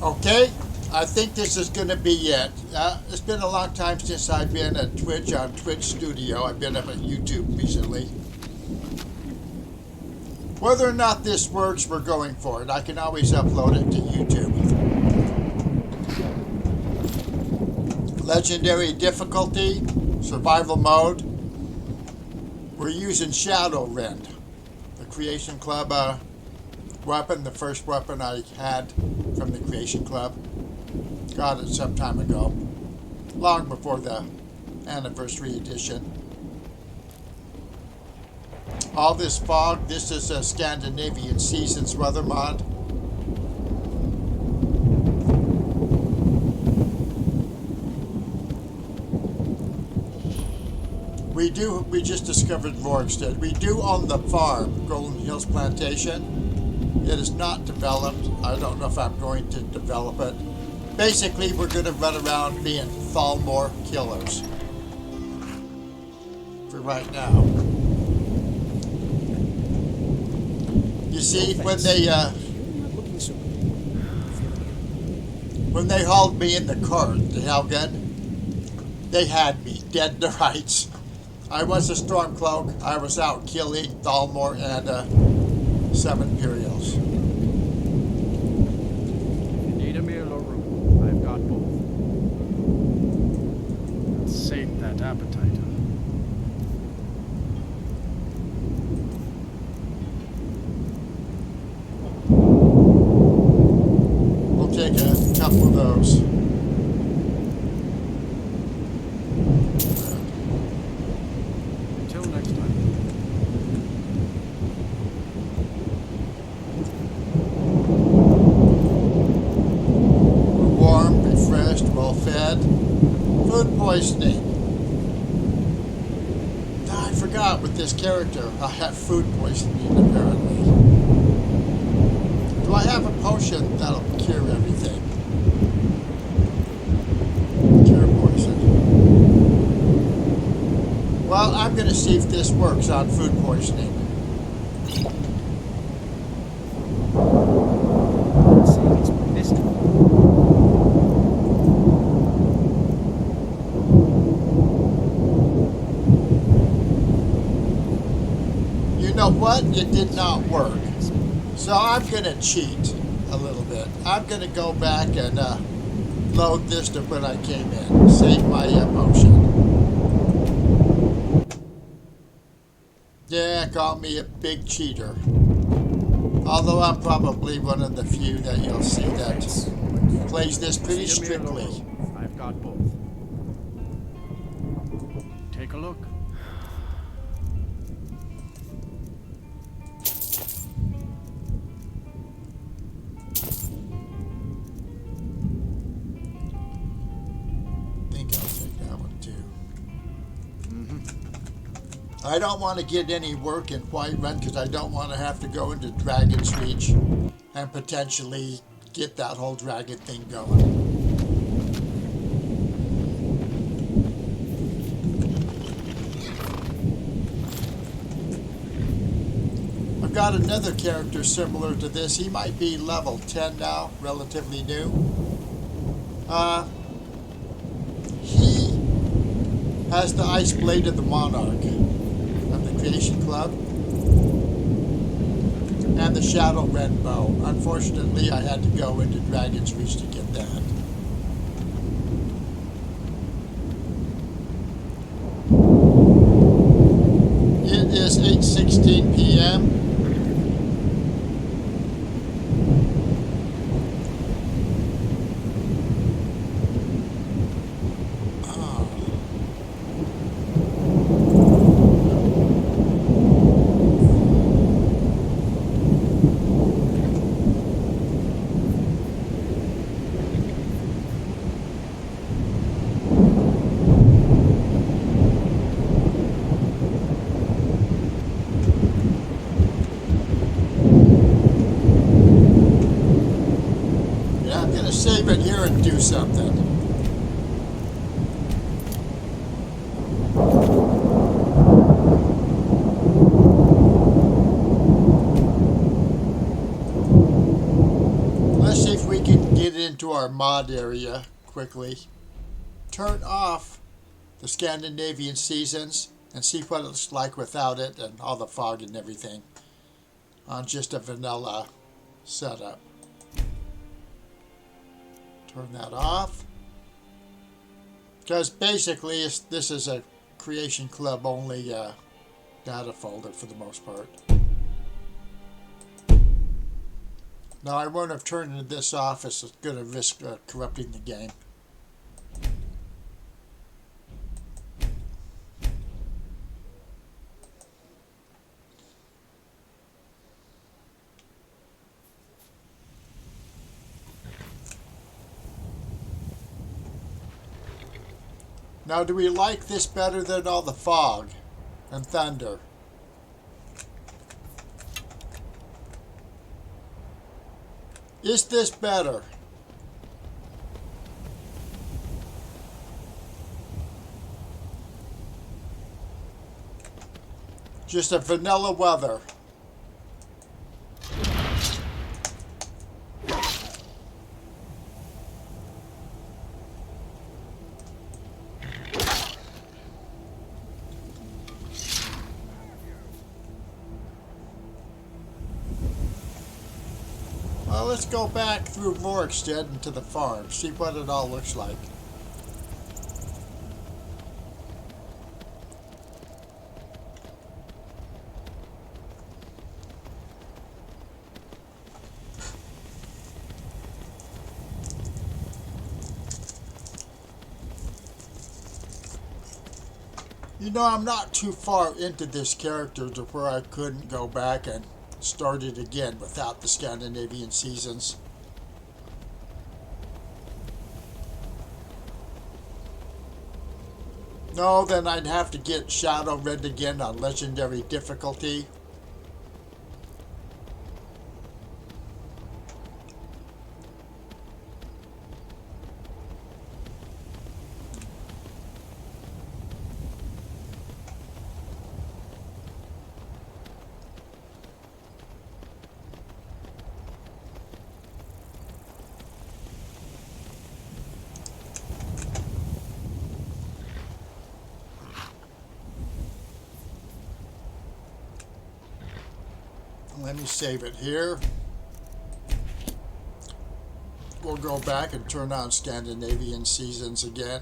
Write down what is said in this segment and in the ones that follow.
Okay, I think this is going to be it. It's been a long time since I've been at Twitch on Twitch Studio. I've been up at YouTube recently. Whether or not this works, we're going for it. I can always upload it to YouTube. Legendary difficulty, survival mode. We're using Shadowrend, the Creation Club weapon, the first weapon I had from the Creation Club. Got it some time ago, long before the anniversary edition. All this fog, this is a Scandinavian Seasons weather mod. We just discovered Vorgstead. We do own the farm, Golden Hills Plantation. It is not developed. I don't know if I'm going to develop it. Basically, we're going to run around being Thalmor killers. For right now. You see, when they hauled me in the cart, the Helgen, they had me dead to rights. I was a Stormcloak. I was out killing Thalmor and some Imperials. You need a meal or room. I've got both. Sate that appetite. We'll take a couple of those. Poisoning. I forgot with this character. I have food poisoning apparently. Do I have a potion that'll cure everything? Cure poison. Well, I'm going to see if this works on food poisoning. What? It did not work. So I'm going to cheat a little bit. I'm going to go back and load this to when I came in. Save my emotion. Yeah, call me a big cheater. Although I'm probably one of the few that you'll see that plays this pretty strictly. I've got both. Take a look. I don't want to get any work in Whiterun because I don't want to have to go into Dragon's Reach and potentially get that whole dragon thing going. I've got another character similar to this. He might be level 10 now, relatively new. He has the Ice Blade of the Monarch. Creation Club and the Shadowrend bow. Unfortunately, I had to go into Dragon's Reach to get that. It is 8:16 p.m. Save it here and do something. Let's see if we can get it into our mod area quickly, turn off the Scandinavian seasons, and see what it looks like without it and all the fog and everything on just a vanilla setup. Turn that off. Because basically this is a Creation Club only data folder for the most part. Now I won't have turned this off, as it's going to risk corrupting the game. Now, do we like this better than all the fog and thunder? Is this better? Just a vanilla weather. Well, let's go back through Vorkstead into the farm, see what it all looks like. You know, I'm not too far into this character to where I couldn't go back and start it again without the Scandinavian seasons. No, then I'd have to get Shadowrend again on legendary difficulty. Let me save it here. We'll go back and turn on Scandinavian seasons again.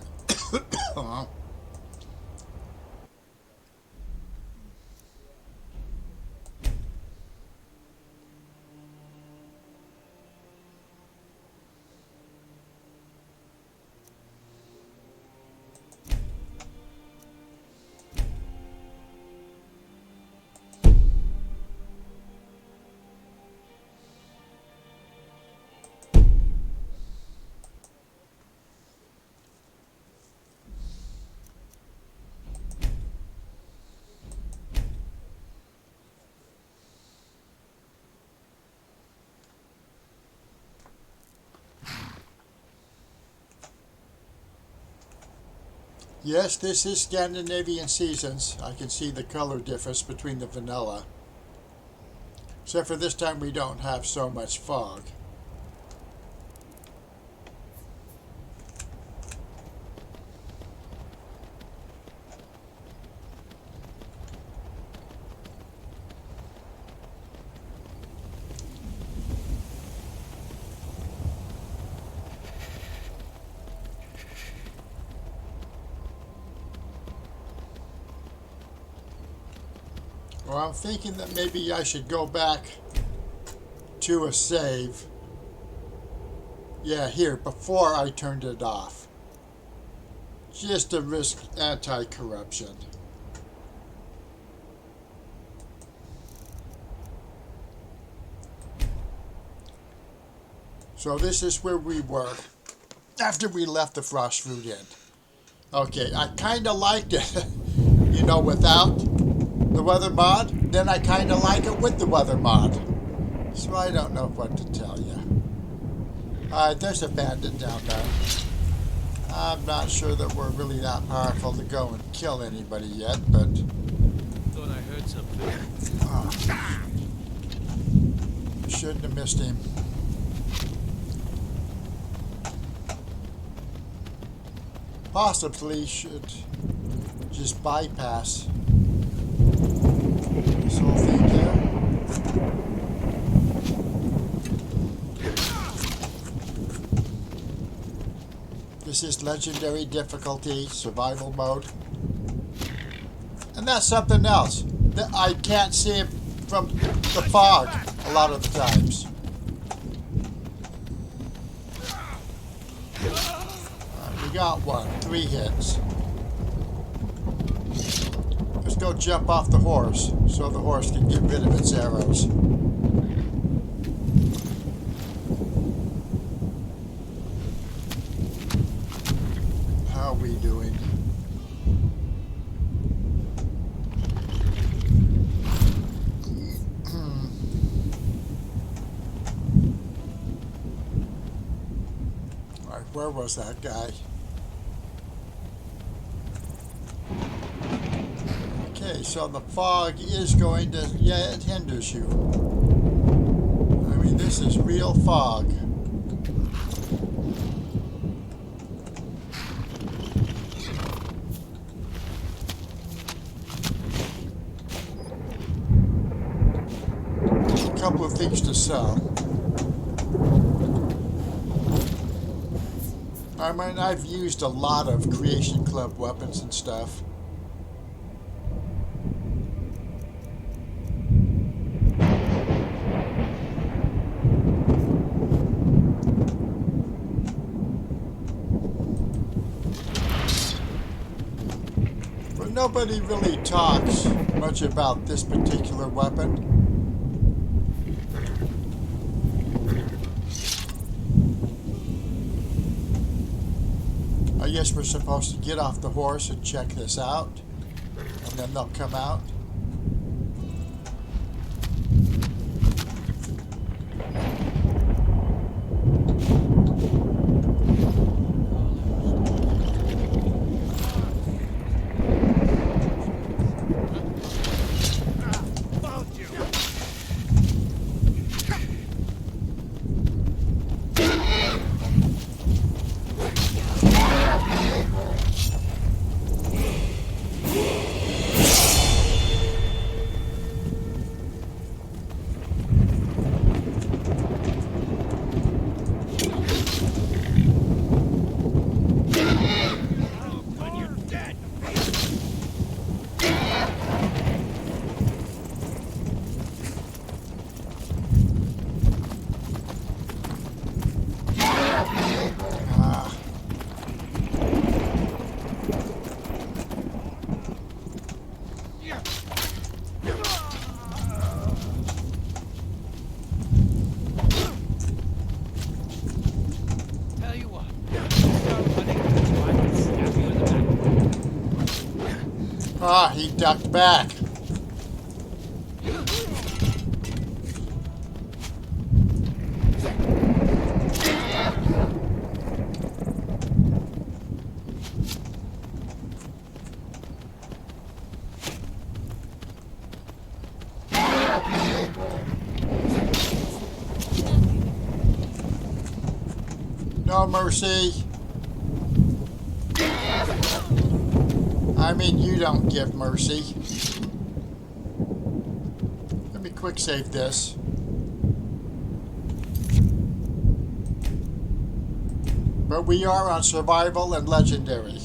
Yes, this is Scandinavian seasons. I can see the color difference between the vanilla. Except for this time we don't have so much fog. Well, I'm thinking that maybe I should go back to a save. Yeah, here, before I turned it off. Just to risk anti-corruption. So this is where we were after we left the Frostfruit Inn. Okay, I kind of liked it, you know, without the weather mod. Then I kind of like it with the weather mod. So I don't know what to tell you. Alright, there's a bandit down there. I'm not sure that we're really that powerful to go and kill anybody yet, but... Thought I heard something. Shouldn't have missed him. possibly should just bypass this whole thing here. This is legendary difficulty, survival mode. And that's something else that I can't see from the fog a lot of the times. We got one, 3 hits. Let's go jump off the horse so the horse can get rid of its arrows. How are we doing? Alright, where was that guy? Okay, so the fog is going to, yeah, it hinders you. I mean, this is real fog. A couple of things to sell. I mean, I've used a lot of Creation Club weapons and stuff. But nobody really talks much about this particular weapon. I guess we're supposed to get off the horse and check this out, and then they'll come out. Ah, he ducked back. No mercy. I mean, you don't give mercy. Let me quick save this. But we are on survival and legendary.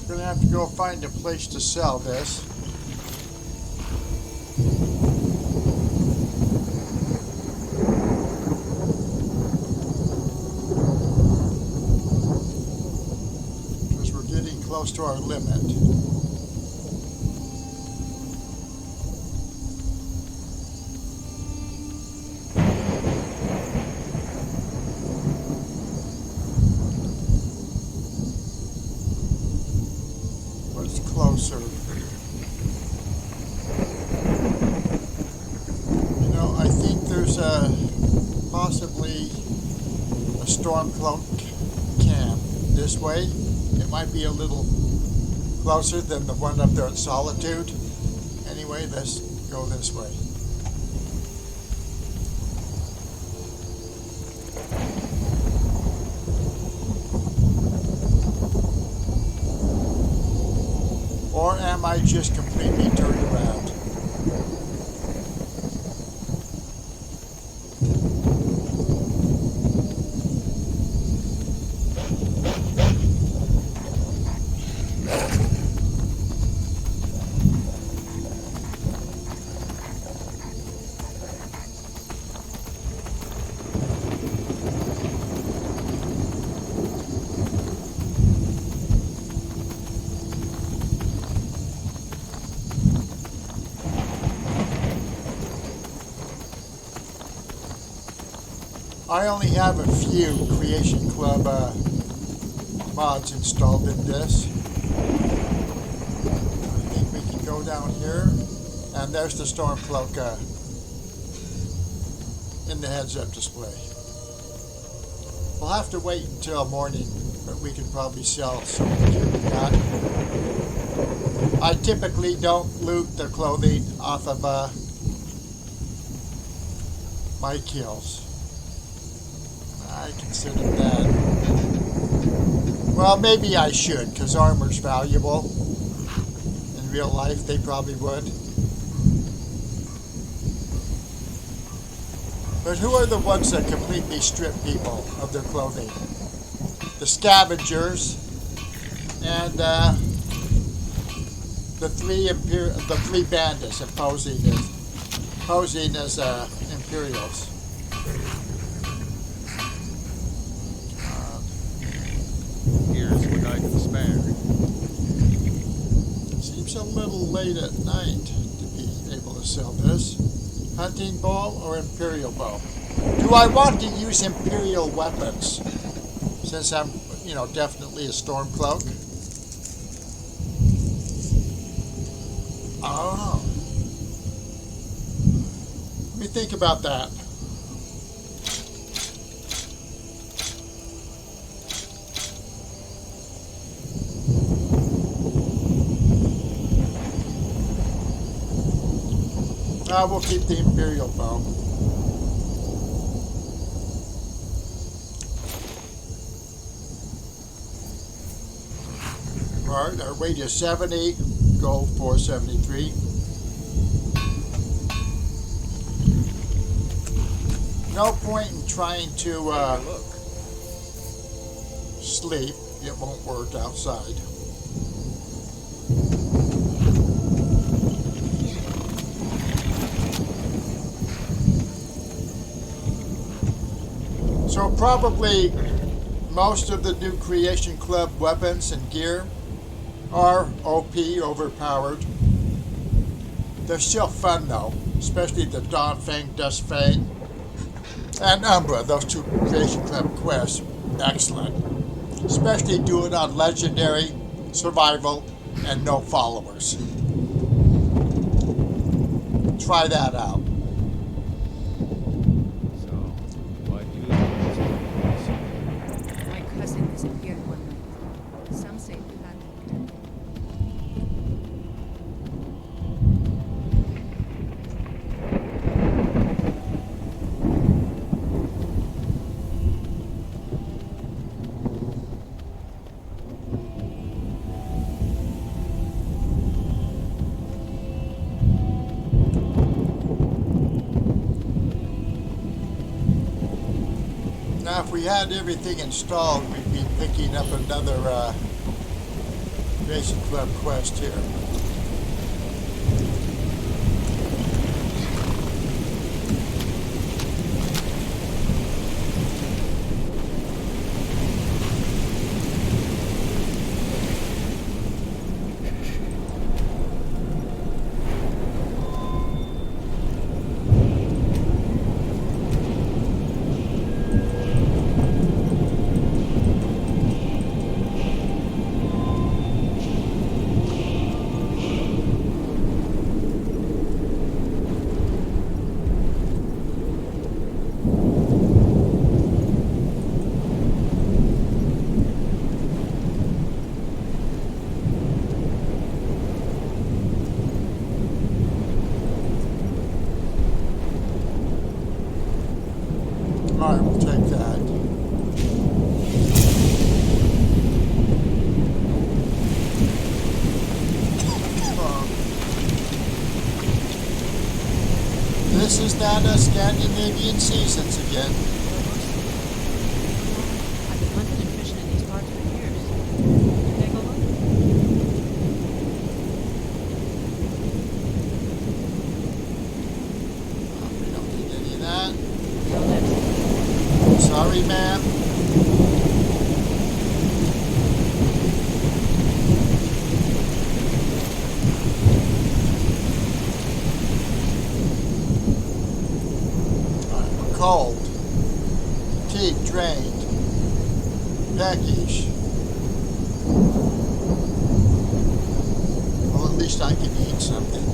Gonna have to go find a place to sell this. Because we're getting close to our limit. Closer. You know, I think there's possibly a Stormcloak camp this way. It might be a little closer than the one up there at Solitude. Anyway, let's go this way. Or am I just completely turned around? I only have a few Creation Club mods installed in this. I think we can go down here, and there's the Stormcloak in the heads-up display. We'll have to wait until morning, but we can probably sell some of the gear we got. I typically don't loot the clothing off of my kills. I consider that. Well, maybe I should, because armor's valuable. In real life, they probably would. But who are the ones that completely strip people of their clothing? The scavengers and the three bandits posing as Imperials. Here's what I can spare. Seems a little late at night to be able to sell this. Hunting bow or Imperial bow? Do I want to use Imperial weapons? Since I'm, definitely a Stormcloak. I don't know. Let me think about that. We'll keep the Imperial bow. Alright, our weight is 70, gold 473. No point in trying to sleep. It won't work outside. So probably most of the new Creation Club weapons and gear are OP, overpowered. They're still fun though, especially the Dawn Fang, Dust Fang, and Umbra. Those two Creation Club quests, excellent. Especially do it on Legendary, Survival, and no followers. Try that out. My cousin disappeared one night. Some say blood. Now, if we had everything installed, we'd be picking up another Creation Club quest here. Alright, we'll take that. This is that Scandinavian seasons again. I've been hunting and fishing in these parts for years. Take a look. We don't need any of that. You're next. Sorry, ma'am. Alright, we're cold. Fatigue drained. Peckish. Well, at least I can eat something.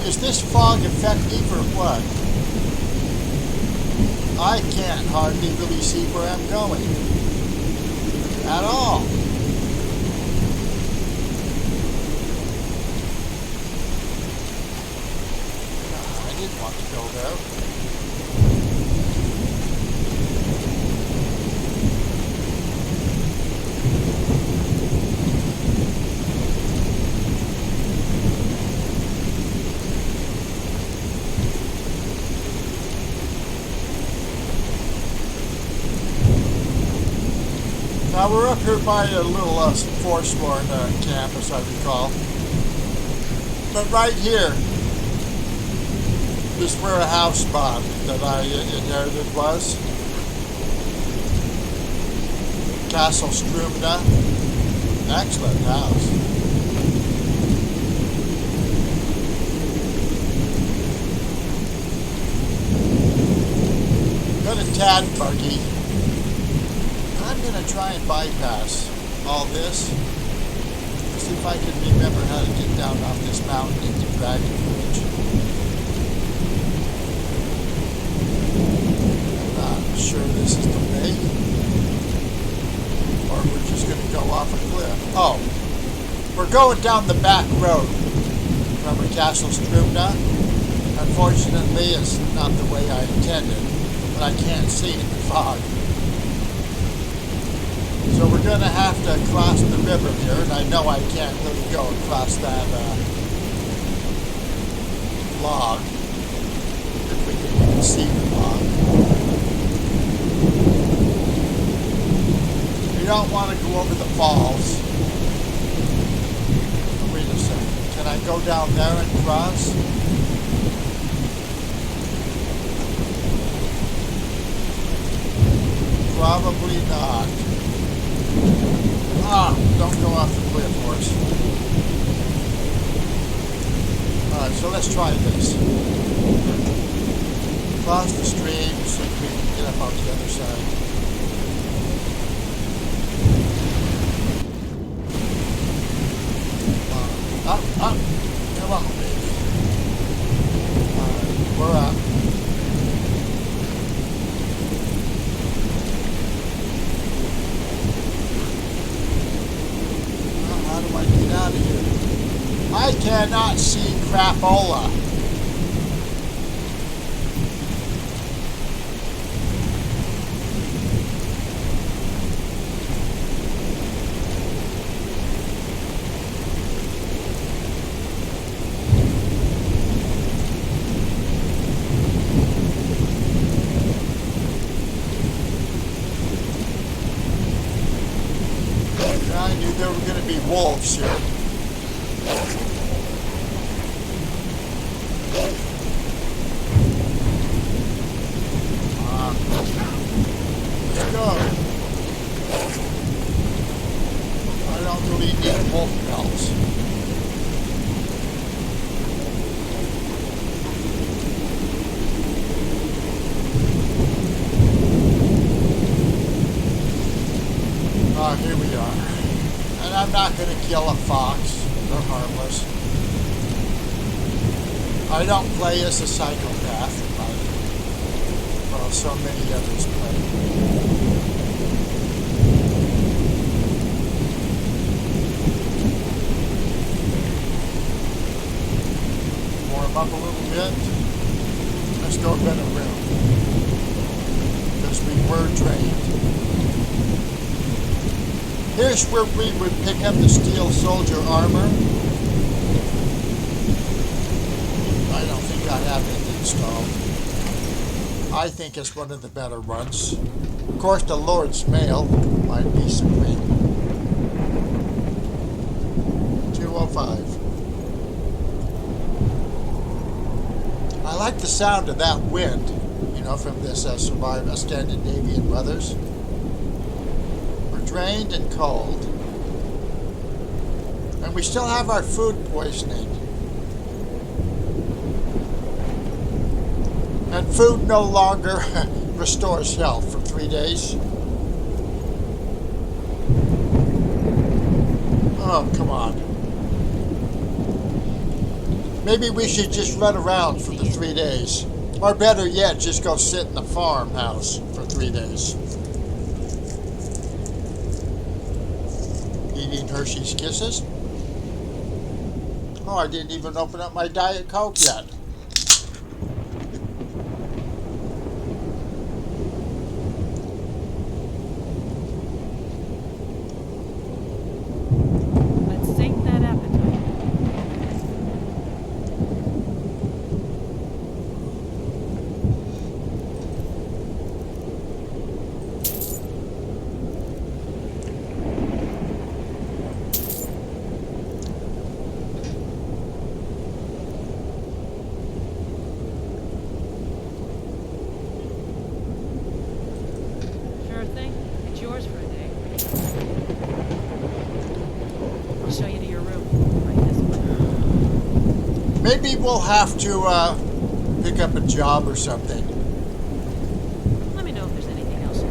Is this fog effective or what? I can't hardly really see where I'm going. At all. I didn't want to go there. Now we're up here by a little Forsworn camp, as I recall. But right here is where a house spot that I inherited was. Castle Strumna. Excellent house. Got a tad buggy. I'm going to try and bypass all this. See if I can remember how to get down off this mountain into Dragon Bridge. I'm not sure this is the way. Or we're just going to go off a cliff. Oh, we're going down the back road from Castle Strumna. Unfortunately, it's not the way I intended, but I can't see in the fog. So we're going to have to cross the river here, and I know I can't really go across that log, if we can even see the log. We don't want to go over the falls. Wait a second. Can I go down there and cross? Probably not. Don't go off the cliff, horse. Alright, so let's try this. Cross the stream so we can get up on the other side. Come on, baby. Alright, we're up. How do I get out of here? I cannot see crapola. there were going to be wolves here. Let's go. I don't really need wolf pelts. Here we are. And I'm not going to kill a fox. They're harmless. I don't play as a psychopath, well, so many others play. Warm up a little bit. Let's go get a room. Because we were trained. Here's where we would pick up the steel soldier armor. I don't think I have it installed. I think it's one of the better ones. Of course, the Lord's Mail might be supreme. 205. I like the sound of that wind, from this Scandinavian weathers. Drained and cold, and we still have our food poisoning, and food no longer restores health for 3 days. Oh, come on. Maybe we should just run around for the 3 days, or better yet, just go sit in the farmhouse for 3 days. Eating Hershey's Kisses. Oh, I didn't even open up my Diet Coke yet. Let's sate that appetite. Maybe we'll have to pick up a job or something. Let me know if there's anything else.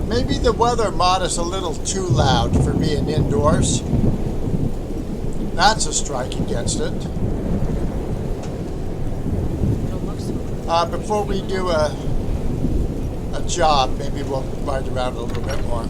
Maybe the weather mod is a little too loud for being indoors. That's a strike against it. Before we do a job, maybe we'll ride around a little bit more.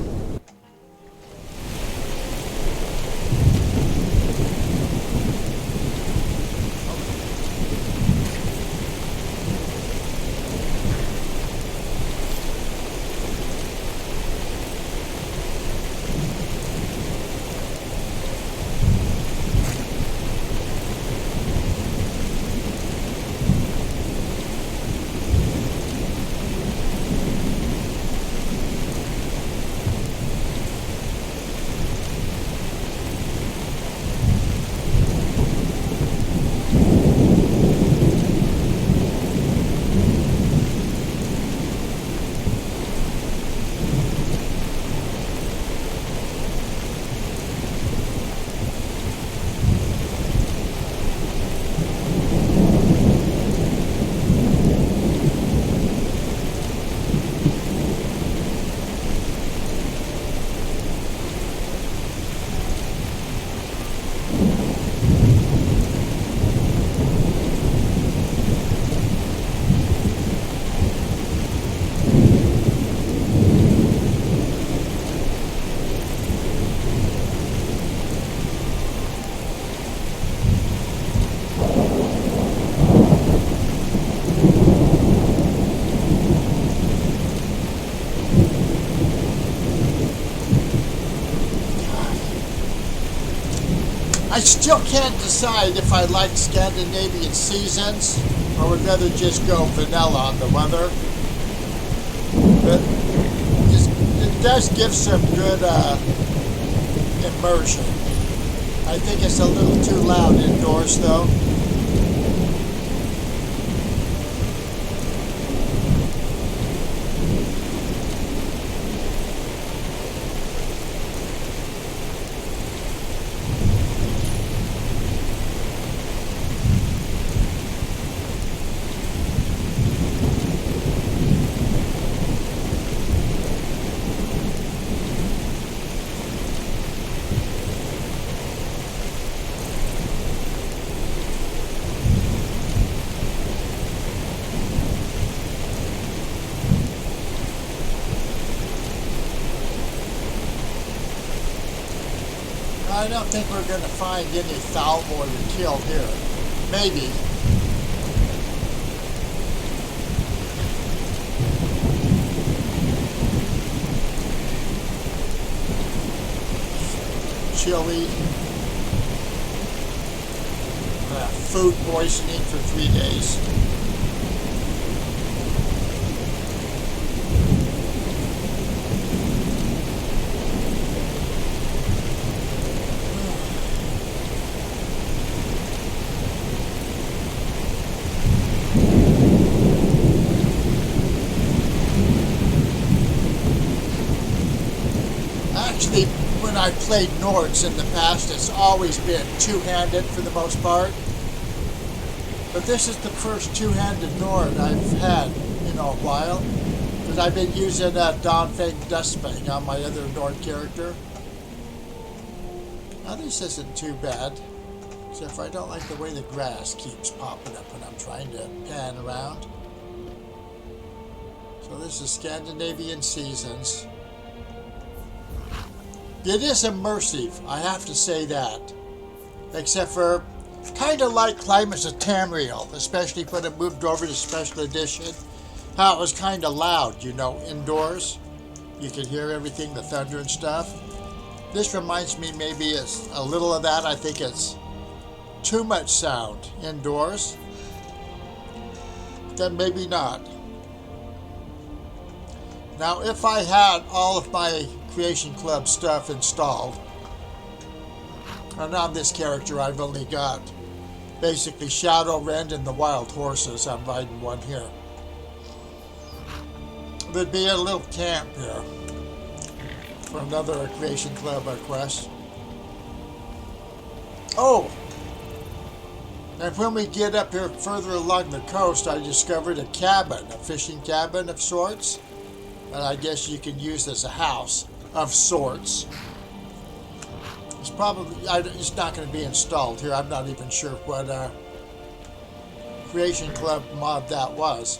I still can't decide if I like Scandinavian seasons or would rather just go vanilla on the weather. But it does give some good immersion. I think it's a little too loud indoors though. I don't think we're going to find any Thalmor to kill here. Maybe. Chili. Food poisoning for 3 days. Actually, when I played Nords in the past, it's always been two-handed for the most part. But this is the first two-handed Nord I've had in a while. Because I've been using Dawnfang Dustfang on my other Nord character. Now this isn't too bad. Except for I don't like the way the grass keeps popping up when I'm trying to pan around. So this is Scandinavian Seasons. It is immersive, I have to say that. Except for, kind of like Climates of Tamriel, especially when it moved over to Special Edition. How it was kind of loud, you know, indoors. You could hear everything, the thunder and stuff. This reminds me maybe it's a little of that. I think it's too much sound indoors. Then maybe not. Now, if I had all of my Creation Club stuff installed, and on this character I've only got basically Shadowrend and the Wild Horses. I'm riding one here. There'd be a little camp here for another Creation Club quest. Oh! And when we get up here further along the coast, I discovered a cabin, a fishing cabin of sorts. And I guess you can use as a house of sorts. It's probably, it's not going to be installed here. I'm not even sure what Creation Club mod that was.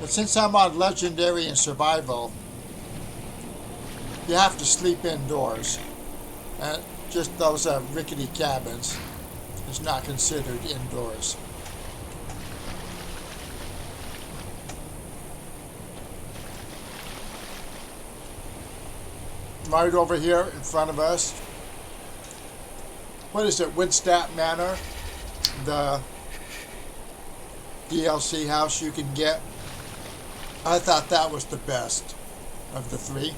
But since I'm on Legendary and Survival, you have to sleep indoors. And just those rickety cabins is not considered indoors. Right over here in front of us. What is it? Woodstadt Manor. The DLC house you can get. I thought that was the best of the three.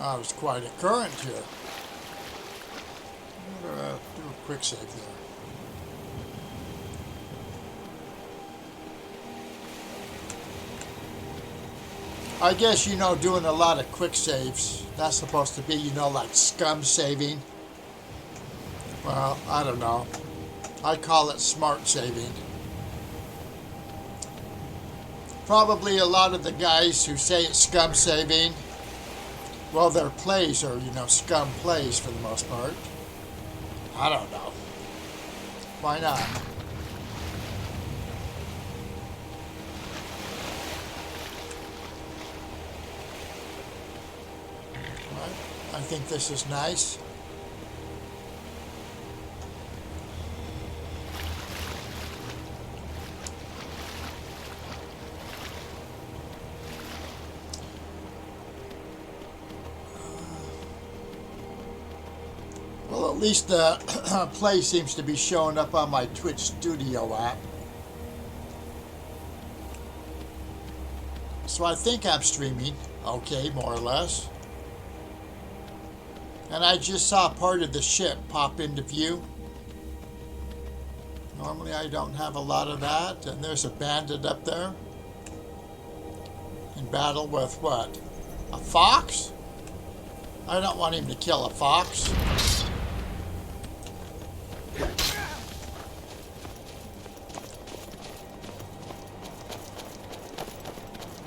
Oh, there's quite a current here. I'm going to do a quick save there. I guess, you know, doing a lot of quick saves, that's supposed to be, you know, like scum saving. Well, I don't know. I call it smart saving. Probably a lot of the guys who say it's scum saving, well, their plays are, you know, scum plays for the most part. I don't know. Why not? I think this is nice. Well, at least the play seems to be showing up on my Twitch Studio app. So I think I'm streaming okay, more or less. And I just saw part of the ship pop into view. Normally I don't have a lot of that. And there's a bandit up there. In battle with what? A fox? I don't want him to kill a fox.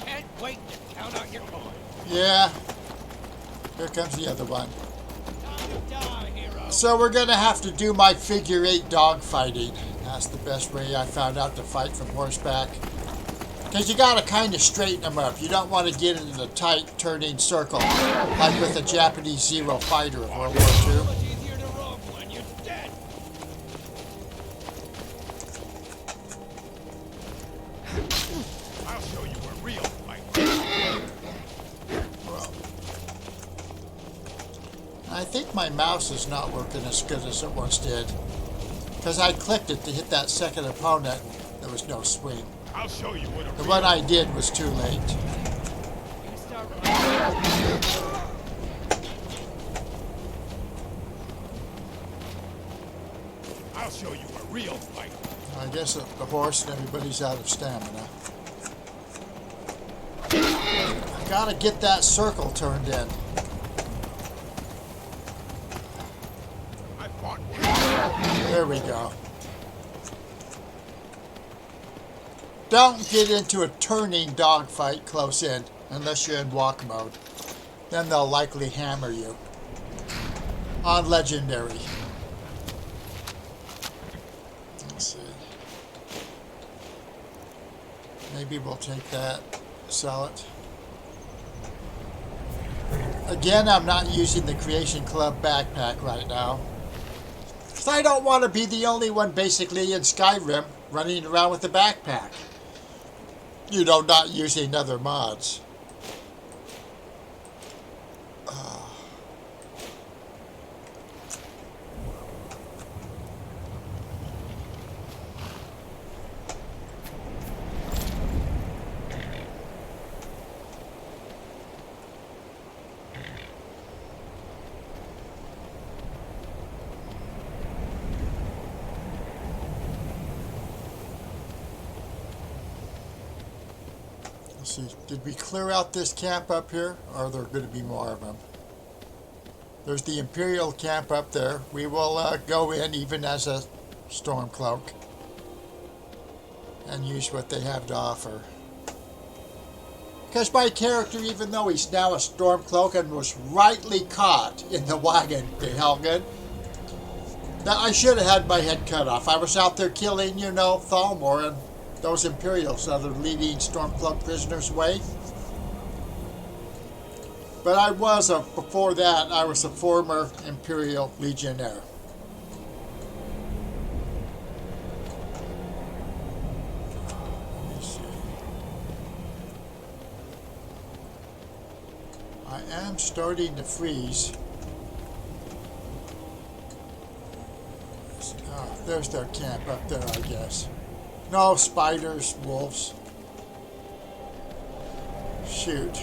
Can't wait to count out your coin. Yeah. Here comes the other one. Time to die, hero. So we're going to have to do my figure 8 dog fighting. That's the best way I found out to fight from horseback. Because you got to kind of straighten them up. You don't want to get into a tight turning circle like with the Japanese Zero fighter of World War II. Much easier to rob when you're dead. I'll show you a real fight. Well, I think my mouse is not working as good as it once did. Because I clicked it to hit that second opponent. There was no swing. I'll show you what a The real one I did was too late. You start running. I'll show you a real fight. I guess the horse and everybody's out of stamina. I gotta get that circle turned in. I fought one. There we go. Don't get into a turning dogfight close in unless you're in walk mode. Then they'll likely hammer you. On legendary. Let's see. Maybe we'll take that, sell it. Again, I'm not using the Creation Club backpack right now. Because I don't want to be the only one basically in Skyrim running around with the backpack. You know, not using other mods. See, did we clear out this camp up here, or are there going to be more of them? There's the Imperial camp up there. We will go in even as a Stormcloak and use what they have to offer. Because my character, even though he's now a Stormcloak and was rightly caught in the wagon to Helgen, now I should have had my head cut off. I was out there killing, you know, Thalmor and those Imperials that are leading Stormcloak prisoners away. But I was, before that, I was a former Imperial Legionnaire. Let me see. I am starting to freeze. Oh, there's their camp up there, I guess. No, spiders, wolves. Shoot.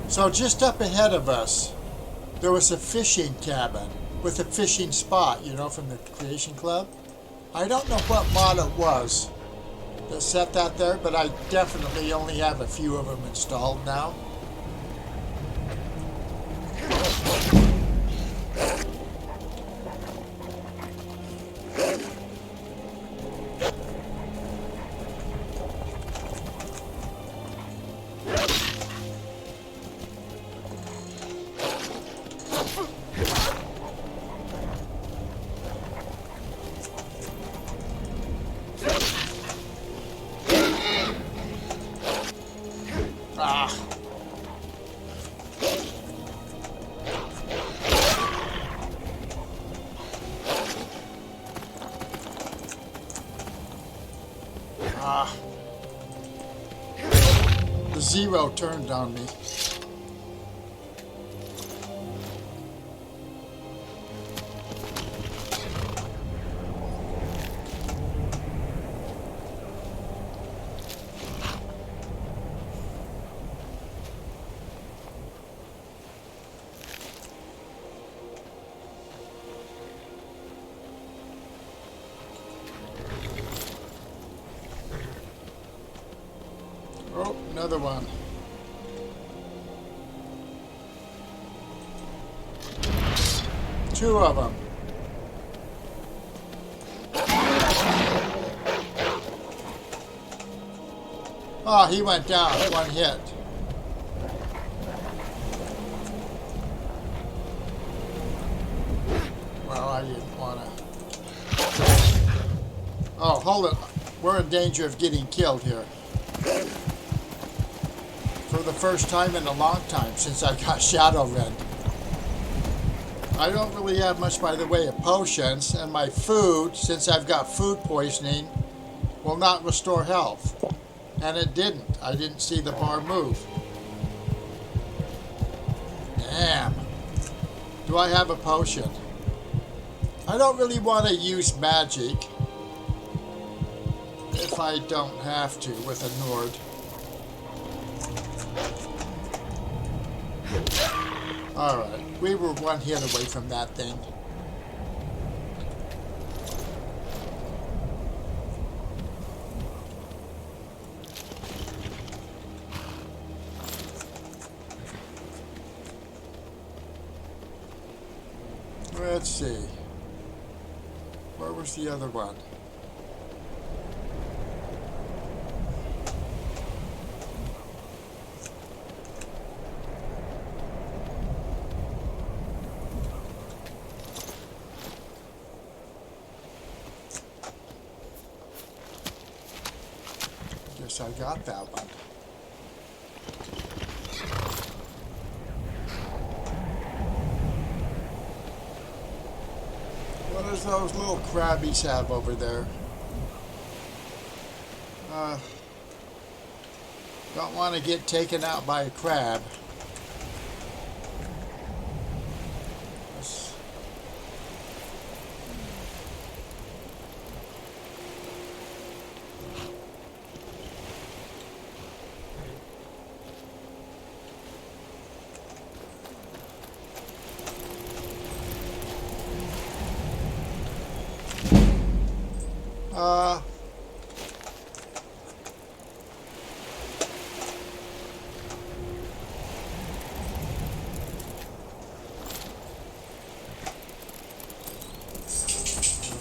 So just up ahead of us, there was a fishing cabin with a fishing spot, you know, from the Creation Club. I don't know what mod it was that set that there, but I definitely only have a few of them installed now. Ah. The zero turned on me. Oh, another one. Two of them. Oh, he went down. One hit. Well, I didn't want to. Oh, hold it. We're in danger of getting killed here. For the first time in a long time since I got Shadowrend. I don't really have much by the way of potions, and my food, since I've got food poisoning, will not restore health. And it didn't. I didn't see the bar move. Damn. Do I have a potion? I don't really want to use magic if I don't have to with a Nord. Alright, we were one hit away from that thing. Let's see. Where was the other one? Guess I got that one. What does those little crabbies have over there? Don't want to get taken out by a crab. Let's- Uh,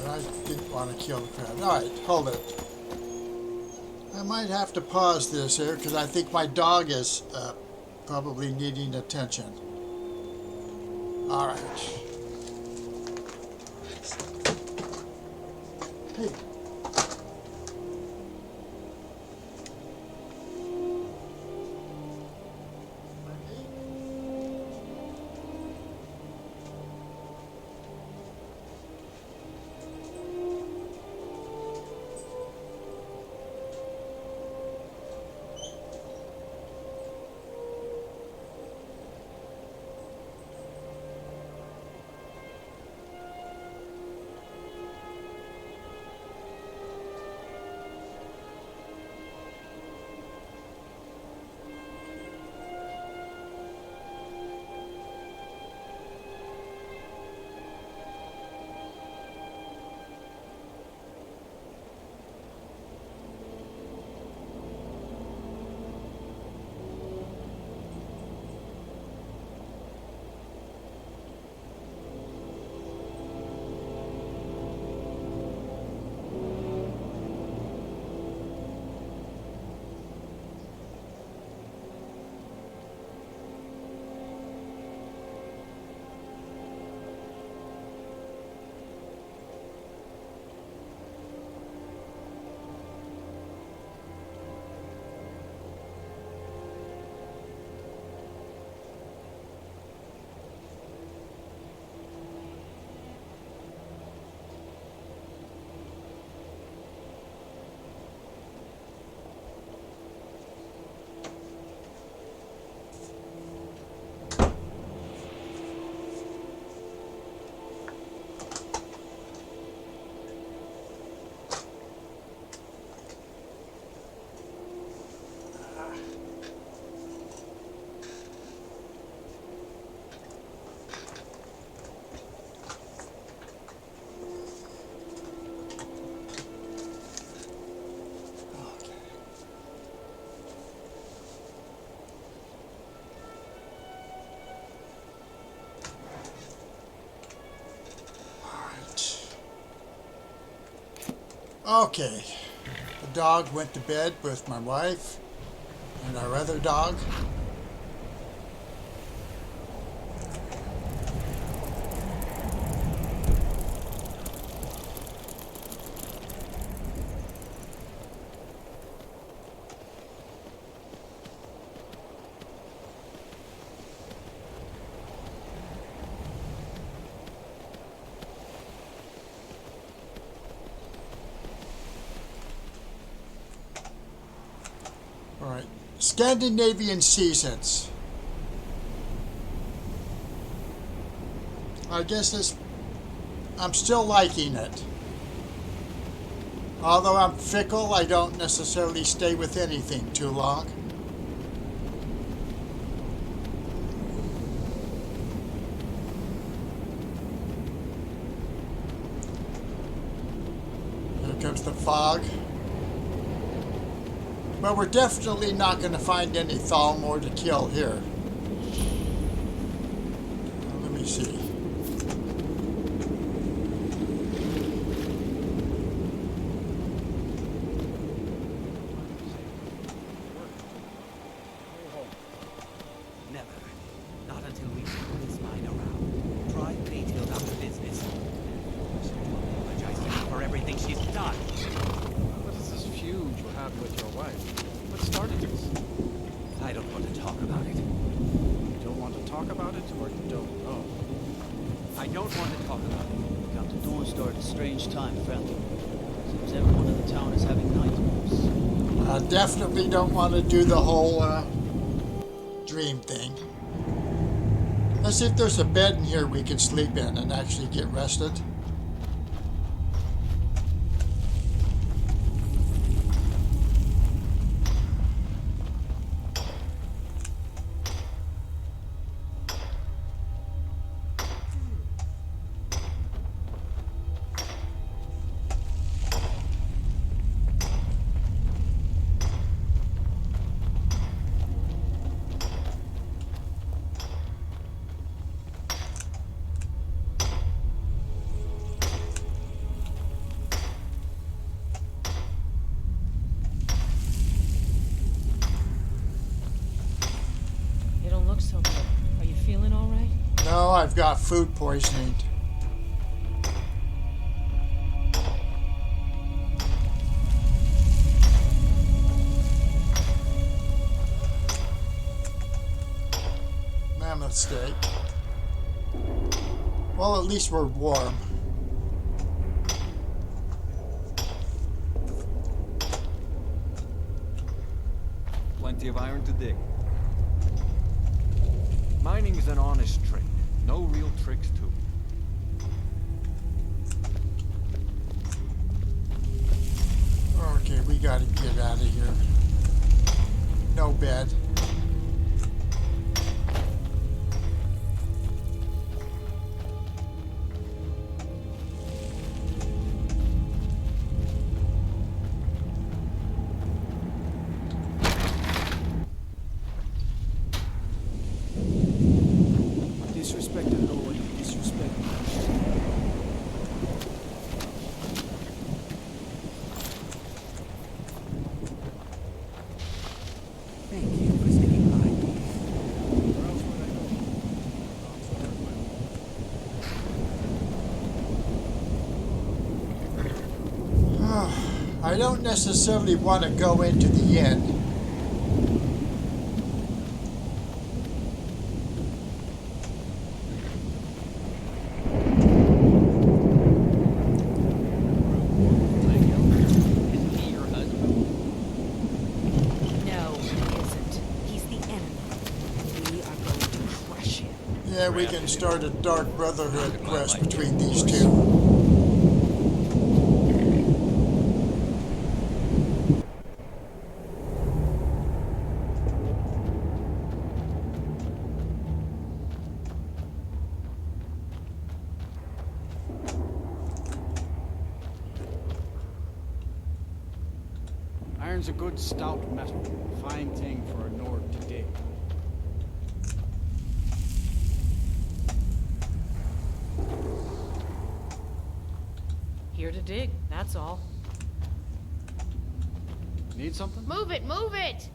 I didn't want to kill the crab. Alright, hold it. I might have to pause this here because I think my dog is probably needing attention. Alright. Hey. Okay. The dog went to bed with my wife and our other dog. All right. Scandinavian seasons. I guess I'm still liking it. Although I'm fickle, I don't necessarily stay with anything too long. Here comes the fog. But we're definitely not going to find any Thalmor to kill here. Let me see. Never. Not until we turn this mine around. Try detailed out the business. Apologize to her for everything she's done. What is this feud you have with your wife? What started this? I don't want to talk about it. You don't want to talk about it, or you don't know? I don't want to talk about it. Captain Dawn started a strange time, friendly. Seems everyone in the town is having nightmares. I definitely don't want to do the whole dream thing. Let's see if there's a bed in here we can sleep in and actually get rested. You don't look so good. Are you feeling all right? No, I've got food poisoning. Mammoth steak. Well, at least we're warm. Plenty of iron to dig. Mining is an honest trade. No real tricks to it. Okay, we gotta get out of here. No bed. Disrespect the Lord, disrespect me. Thank you for sticking by me. Where else would I go? Not so hard, my I don't necessarily want to go into the inn. Isn't he your husband? No, he isn't. He's the enemy. We are going to crush him. Yeah, we can start a Dark Brotherhood quest between these two. Iron's a good stout metal. Fine thing for a Nord to dig. Here to dig, that's all. Need something? Move it, move it!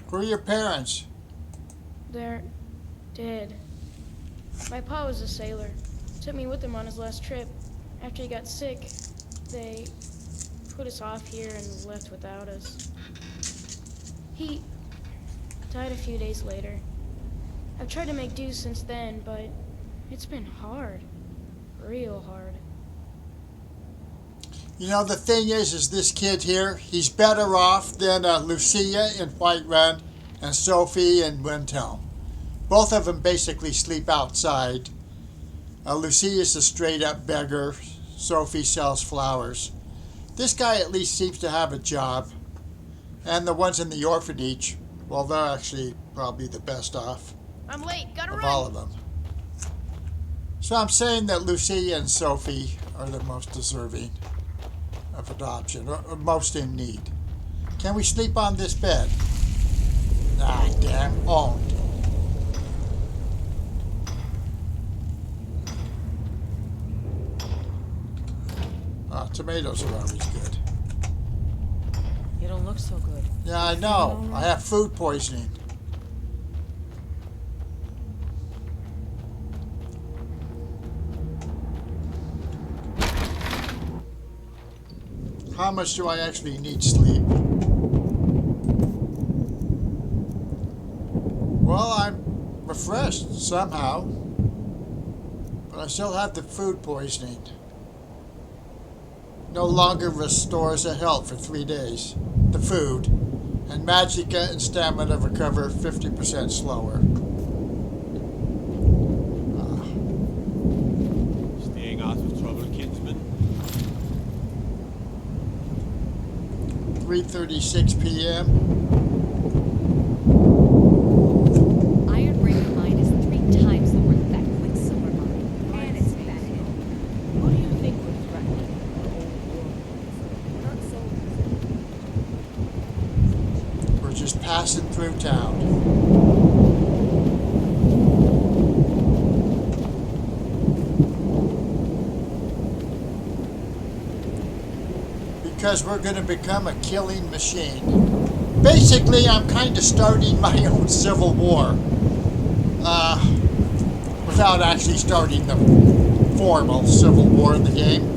Who are your parents? They're dead. My pa was a sailor. Took me with him on his last trip. After he got sick, they put us off here and left without us. He died a few days later. I've tried to make do since then, but it's been hard. Real hard. You know, the thing is this kid here, he's better off than Lucia in Whiterun and Sophie in Windhelm. Both of them basically sleep outside. Lucia's a straight-up beggar. Sophie sells flowers. This guy at least seems to have a job. And the ones in the orphanage, well, they're actually probably the best off I'm late, gotta of run! all of them. So I'm saying that Lucia and Sophie are the most deserving of adoption, or most in need. Can we sleep on this bed? Ah, damn, owned. Tomatoes are always good. You don't look so good. Yeah, I know. I have food poisoning. How much do I actually need sleep? Well, I'm refreshed somehow, but I still have the food poisoning. No longer restores a health for 3 days. The food, and magicka and stamina recover 50% slower. Staying out of trouble, kinsman? 3:36 p.m. Iron Ring mine is 3 times the worth of that quicksilver mine. And it's bad. Who do you think we're threatening? Not so. We're just passing through town. Because we're going to become a killing machine. Basically, I'm kind of starting my own civil war. Without actually starting the formal civil war in the game.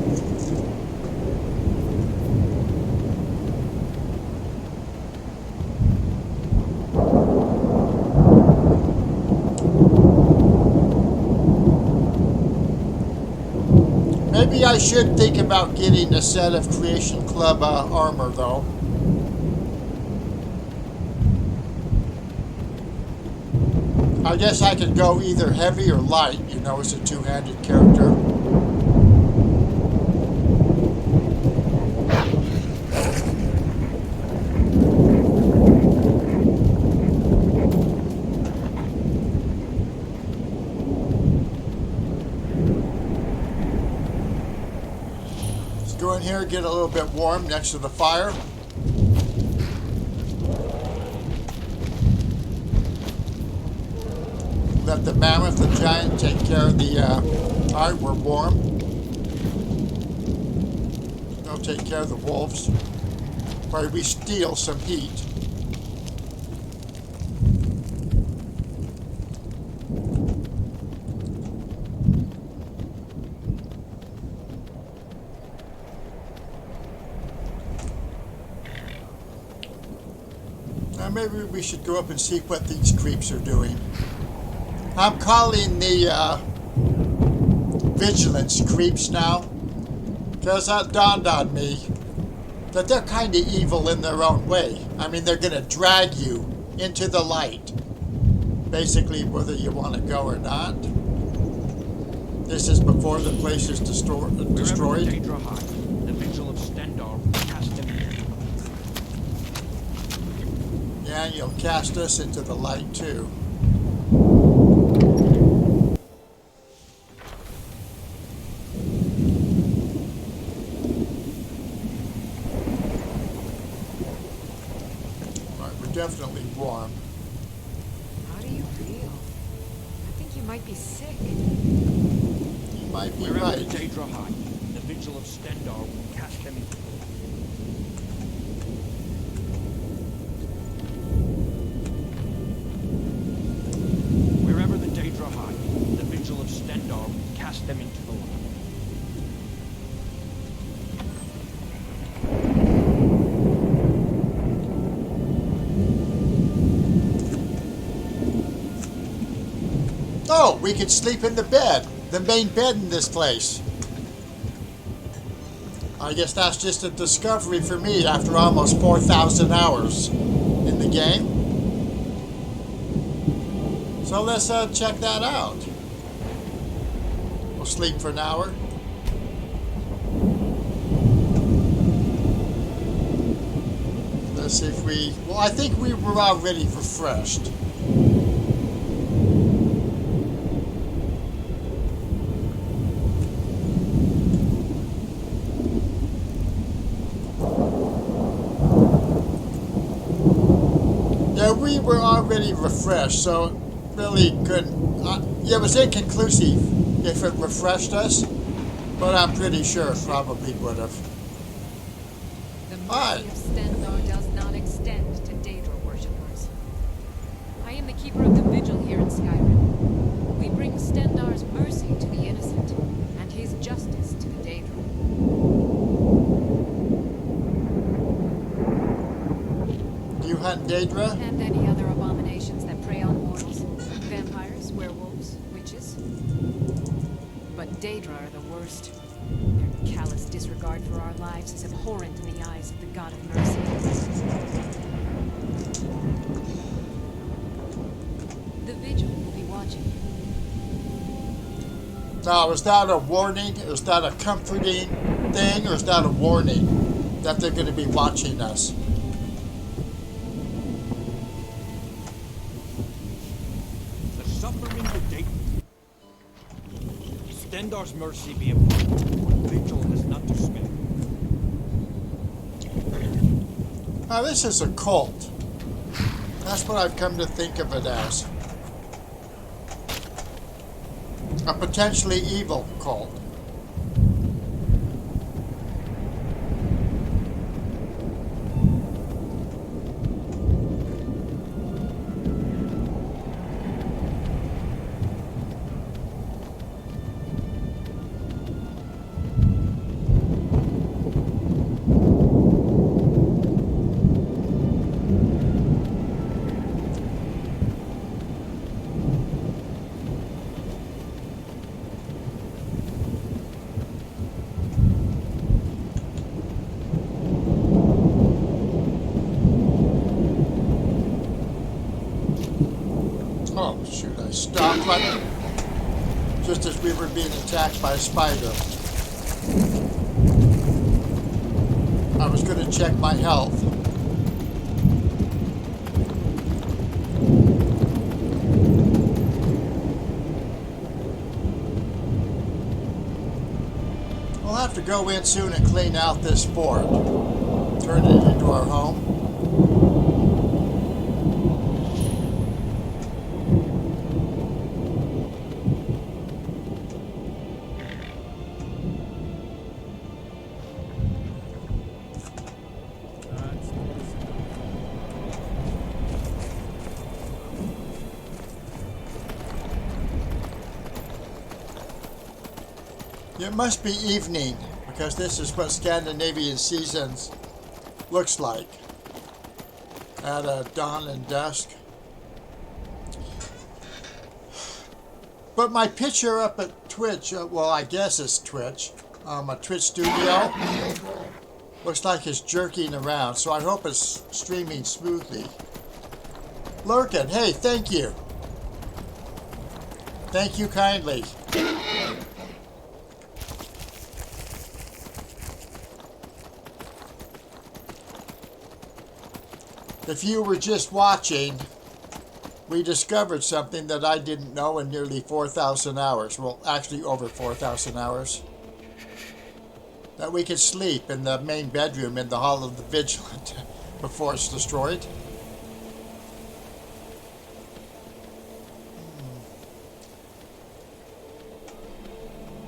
Maybe I should think about getting a set of Creation Club armor, though. I guess I could go either heavy or light, you know, as a two-handed character. Let's go in here, get a little bit warm next to the fire. Let the mammoth, the giant, take care of the... Alright, we're warm. They'll take care of the wolves. While we steal some heat. Now maybe we should go up and see what these creeps are doing. I'm calling the vigilance creeps now, because that dawned on me that they're kind of evil in their own way. I mean, they're going to drag you into the light, basically, whether you want to go or not. This is before the place is destroyed. Wherever the Daedra hide, the vigil of Stendar will cast them here. Yeah, and you'll cast us into the light, too. Definitely warm. How do you feel? I think you might be sick. You might be Wherever right. the Daedra hide, the vigil of Stendar will cast them here. cast them into the lava. Oh, we can sleep in the bed. The main bed in this place. I guess that's just a discovery for me after almost 4,000 hours in the game. So let's check that out. We'll sleep for an hour. Let's see if we... Well, I think we were already refreshed. Yeah, we were already refreshed, so it really couldn't... yeah, it was inconclusive if it refreshed us, but I'm pretty sure it probably would have. The Hi. mercy of Stendarr does not extend to Daedra worshippers. I am the keeper of the vigil here in Skyrim. We bring Stendarr's mercy to the innocent, and his justice to the Daedra. You hunt Daedra? And any other abominations that prey on mortals. Vampires, werewolves, witches. But Daedra are the worst. Their callous disregard for our lives is abhorrent in the eyes of the God of mercy. The vigil will be watching you. Now, is that a warning? Is that a comforting thing? Or is that a warning that they're going to be watching us? The suffering of Daedra. Stendarr's mercy be upon you. Vigil has none to spare. Now, this is a cult. That's what I've come to think of it as. A potentially evil cult. Oh, shoot, I stopped right just as we were being attacked by a spider. I was going to check my health. We'll have to go in soon and clean out this fort. Turn it into our home. It must be evening, because this is what Scandinavian seasons looks like at dawn and dusk. But my picture up at Twitch, well, I guess it's Twitch, a Twitch studio, looks like it's jerking around, so I hope it's streaming smoothly. Lurkin, hey, thank you. Thank you kindly. If you were just watching, we discovered something that I didn't know in nearly 4,000 hours. Well, actually over 4,000 hours. That we could sleep in the main bedroom in the Hall of the Vigilant before it's destroyed.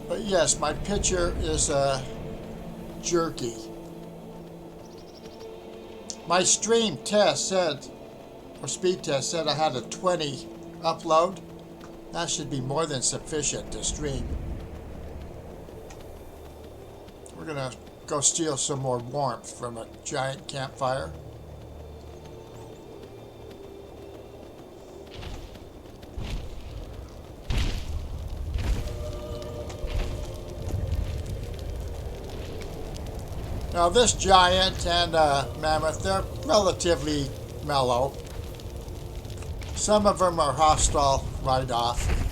But yes, my picture is jerky. My stream test said, or speed test said I had a 20 upload. That should be more than sufficient to stream. We're gonna go steal some more warmth from a giant campfire. Now this giant and mammoth, they're relatively mellow. Some of them are hostile right off.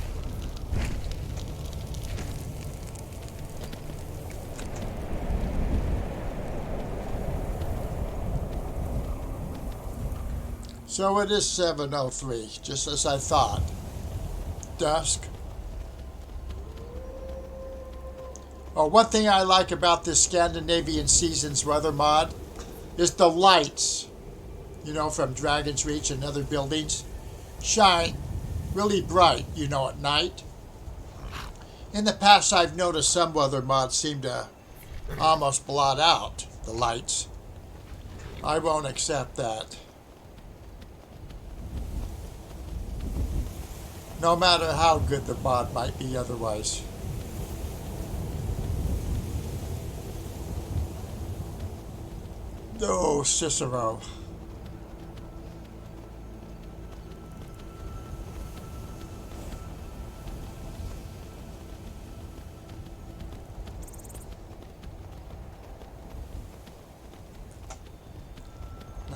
So it is 7:03, just as I thought. Dusk. Oh, one thing I like about this Scandinavian Seasons weather mod is the lights, you know, from Dragon's Reach and other buildings, shine really bright, you know, at night. In the past, I've noticed some weather mods seem to almost blot out the lights. I won't accept that. No matter how good the mod might be otherwise. Oh, Cicero.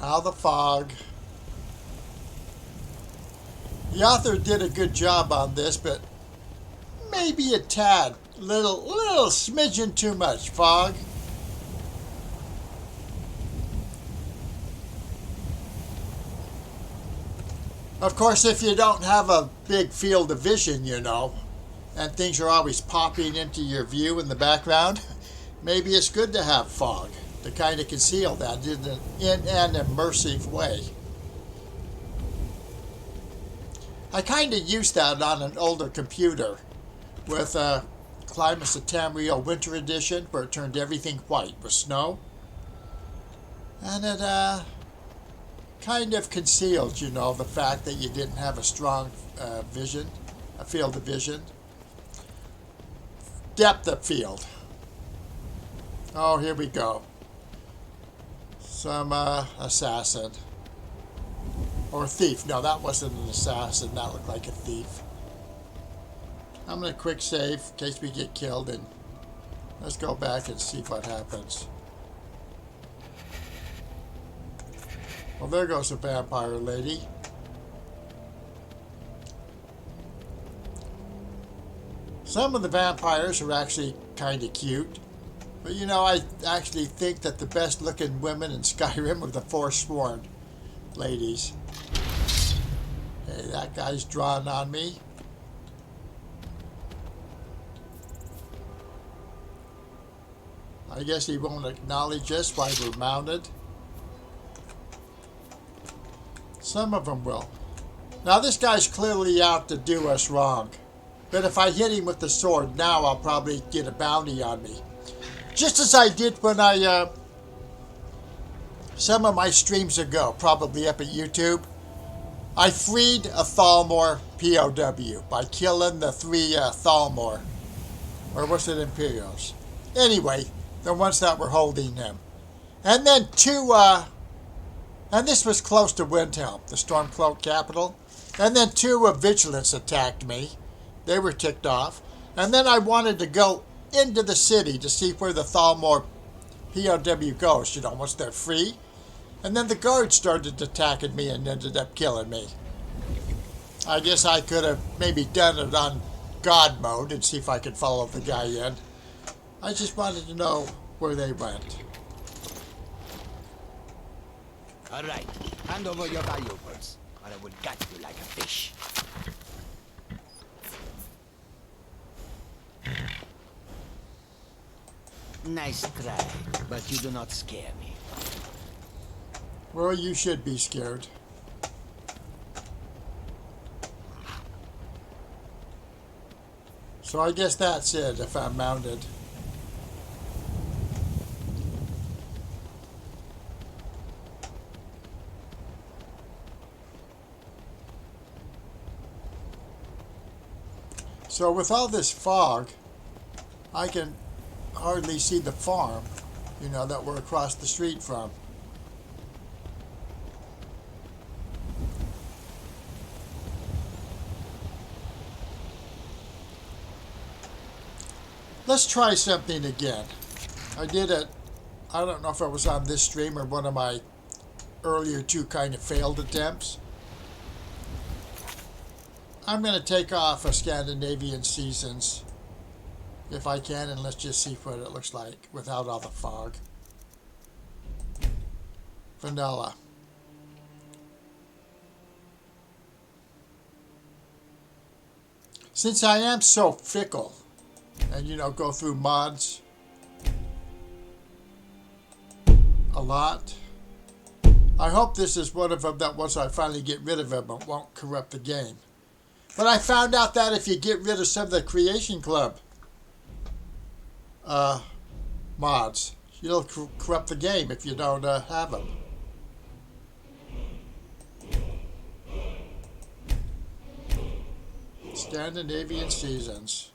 Now the fog. The author did a good job on this, but maybe a tad, little smidgen too much fog. Of course, if you don't have a big field of vision, you know, and things are always popping into your view in the background, maybe it's good to have fog to kind of conceal that in an immersive way. I kind of used that on an older computer with Climates of Tamriel Winter Edition, where it turned everything white with snow. And it kind of concealed, you know, the fact that you didn't have a strong vision, a field of vision. Depth of field. Oh, here we go. Some assassin. Or thief. No, that wasn't an assassin. That looked like a thief. I'm going to quick save in case we get killed, and let's go back and see what happens. Well, there goes a vampire lady. Some of the vampires are actually kind of cute. But you know, I actually think that the best looking women in Skyrim are the Forsworn ladies. Hey, that guy's drawing on me. I guess he won't acknowledge us while we're mounted. Some of them will. Now this guy's clearly out to do us wrong. But if I hit him with the sword now, I'll probably get a bounty on me. Just as I did when I, some of my streams ago, probably up at YouTube, I freed a Thalmor POW by killing the 3 Thalmor. Or was it Imperials? Anyway, the ones that were holding him. And then 2, and this was close to Windhelm, the Stormcloak capital. And then 2 of Vigilance attacked me. They were ticked off. And then I wanted to go into the city to see where the Thalmor POW goes, you know, once they're free. And then the guards started attacking me and ended up killing me. I guess I could have maybe done it on God mode and see if I could follow the guy in. I just wanted to know where they went. All right, hand over your valuables, or I will gut you like a fish. Nice try, but you do not scare me. Well, you should be scared. So I guess that's it if I'm mounted. So with all this fog, I can hardly see the farm, you know, that we're across the street from. Let's try something again. I did it, I don't know if it was on this stream or one of my earlier two kind of failed attempts. I'm going to take off a Scandinavian Seasons if I can, and let's just see what it looks like without all the fog. Vanilla. Since I am so fickle and, you know, go through mods a lot, I hope this is one of them that once I finally get rid of them, it won't corrupt the game. But I found out that if you get rid of some of the Creation Club mods, you'll corrupt the game if you don't have them. Scandinavian Seasons.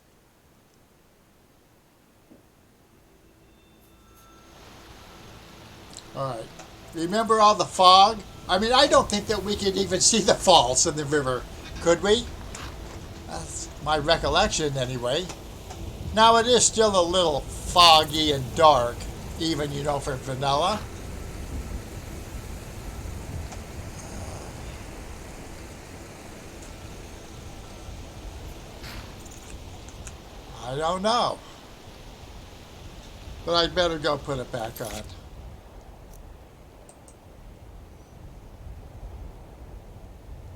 Alright. Remember all the fog? I mean, I don't think that we could even see the falls in the river. Could we? That's my recollection, anyway. Now, it is still a little foggy and dark, even, you know, for vanilla. I don't know. But I'd better go put it back on.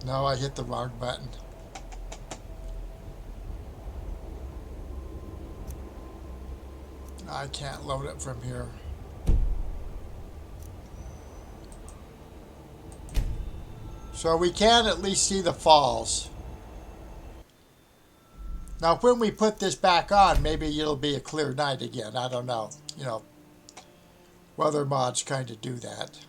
No, I hit the wrong button. I can't load it from here. So we can at least see the falls. Now, when we put this back on, maybe it'll be a clear night again. I don't know. You know, weather mods kind of do that.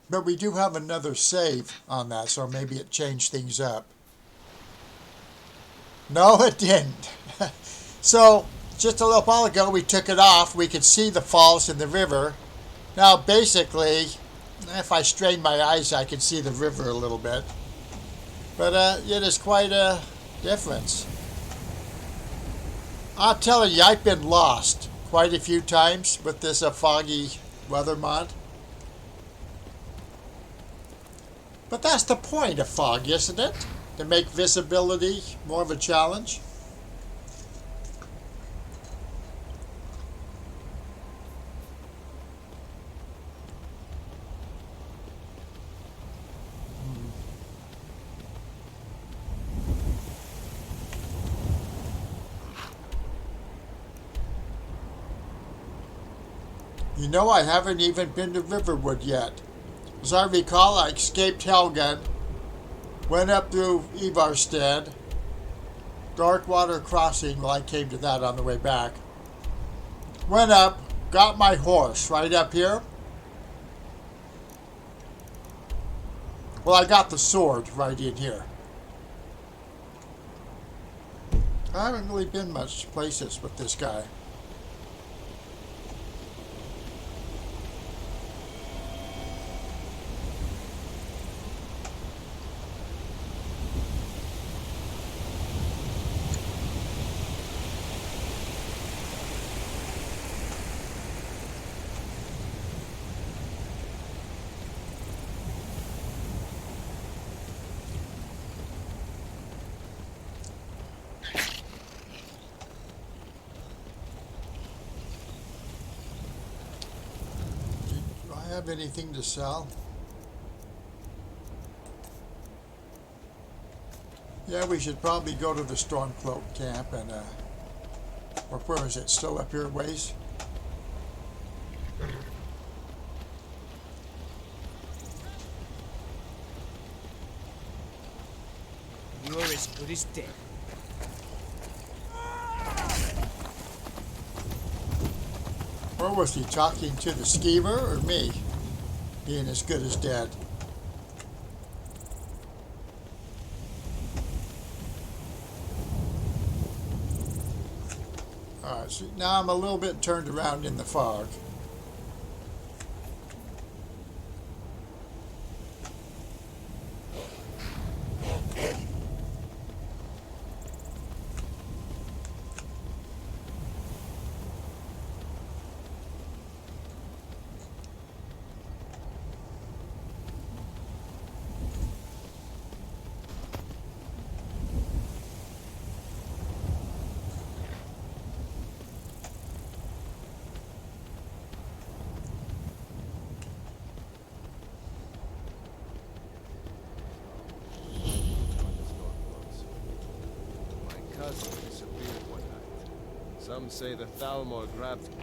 But we do have another save on that, so maybe it changed things up. No, it didn't. So, just a little while ago, we took it off. We could see the falls in the river. Now, basically, if I strain my eyes, I can see the river a little bit. But it is quite a difference. I'm telling you, I've been lost quite a few times with this foggy weather mod. But that's the point of fog, isn't it? To make visibility more of a challenge. You know, I haven't even been to Riverwood yet. As I recall, I escaped Helgen, went up through Ivarstead, Darkwater Crossing, well, I came to that on the way back. Went up, got my horse right up here. Well, I got the sword right in here. I haven't really been much places with this guy. Have anything to sell? Yeah, we should probably go to the Stormcloak camp and or where is it? Still up here a ways? You're as good as dead. Or was he talking to the schemer or me? Being as good as dead. Alright, so now I'm a little bit turned around in the fog. My cousin disappeared one night. Some say the Thalmor grabbed him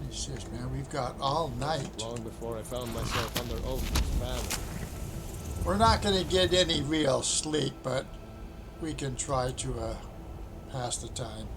He says, man, we've got all night. long before I found myself under oath with family. We're not going to get any real sleep, but we can try to pass the time.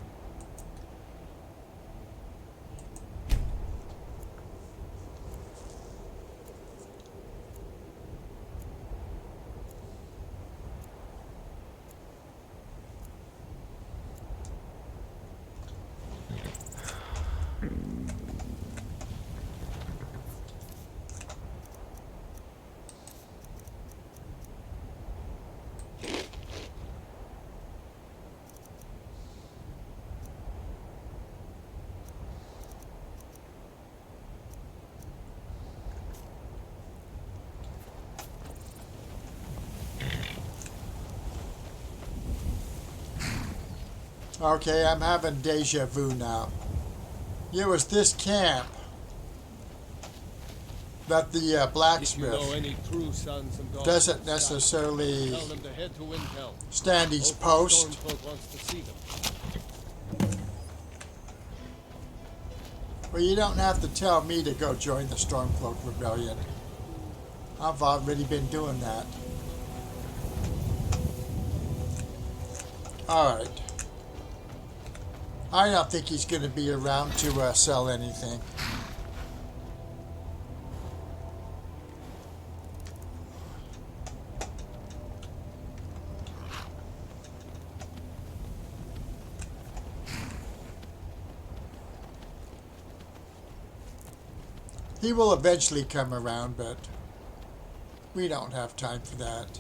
Okay, I'm having deja vu now. It was this camp that the If you know blacksmith any true sons and daughters doesn't of Skyrim, necessarily tell them to head to Windhelm. stand his Oath post. Stormfolk wants to see them. Well, you don't have to tell me to go join the Stormcloak Rebellion. I've already been doing that. Alright. I don't think he's going to be around to sell anything. He will eventually come around, but we don't have time for that.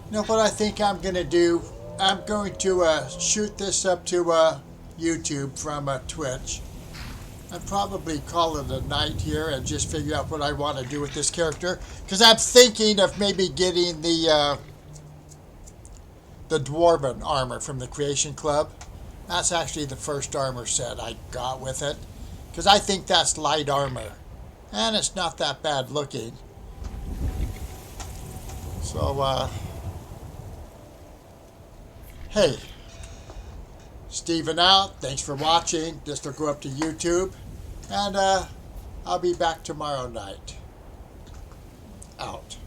You know what I think I'm going to do? I'm going to shoot this up to YouTube from Twitch. And probably call it a night here and just figure out what I want to do with this character. Because I'm thinking of maybe getting the Dwarven armor from the Creation Club. That's actually the first armor set I got with it. Because I think that's light armor. And it's not that bad looking. So, hey, Steven out. Thanks for watching. This will go up to YouTube. And I'll be back tomorrow night. Out.